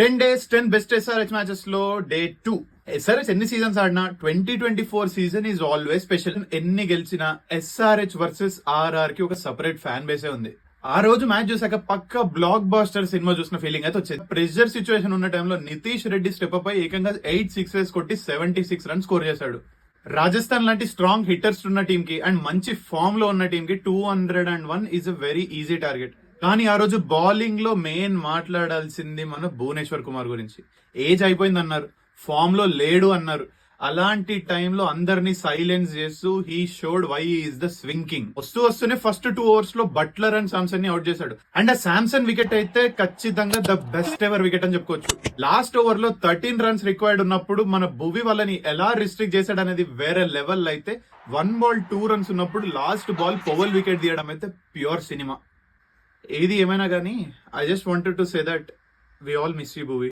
10 days 10 best SRH matches లో day 2. SRH ఎన్ని seasons ఆడినా 2024 సీజన్ ఈజ్ ఆల్వేస్ స్పెషల్. ఎన్ని గెలిచినా ఎస్ఆర్హెచ్ వర్సెస్ ఆర్ఆర్ కి ఒక సెపరేట్ ఫ్యాన్ బేసే ఉంది. ఆ రోజు మ్యాచ్ చూసాక పక్క బ్లాక్ బాస్టర్ సినిమా చూసిన ఫీలింగ్ అయితే వచ్చింది. ప్రెషర్ సిచ్యువేషన్ ఉన్న టైంలో నితీష్ రెడ్డి స్టెప్ అప్ అయి ఏకంగా 8 సిక్సెస్ కొట్టి 76 రన్స్ స్కోర్ చేశాడు. రాజస్థాన్ లాంటి స్ట్రాంగ్ హిట్టర్స్ ఉన్న టీమ్ కి అండ్ మంచి ఫామ్ లో ఉన్న టీమ్ కి 201 is a very easy target. కానీ ఆ రోజు బౌలింగ్ లో మెయిన్ మాట్లాడాల్సింది మన భువనేశ్వర్ కుమార్ గురించి. ఏజ్ అయిపోయింది అన్నారు, ఫామ్ లో లేడు అన్నారు. అలాంటి టైంలో అందరినీ సైలెన్స్ చేస్తూ he showed why is the swing king. వస్తూనే ఫస్ట్ 2 overs లో బట్లర్ అండ్ శాంసన్ ని అవుట్ చేశాడు. అండ్ ఆ శాంసన్ వికెట్ అయితే ఖచ్చితంగా ద బెస్ట్ ఎవర్ వికెట్ అని చెప్పుకోవచ్చు. లాస్ట్ ఓవర్ లో 13 runs రిక్వైర్డ్ ఉన్నప్పుడు మన భువి వాళ్ళని ఎలా రిస్ట్రిక్ట్ చేశాడు అనేది వేరే లెవెల్. అయితే 1 ball 2 runs ఉన్నప్పుడు లాస్ట్ బాల్ పవల్ వికెట్ తీయడం అయితే ప్యూర్ సినిమా. ఏది ఏమైనా కానీ I just wanted to say that we all miss you Bhuvi.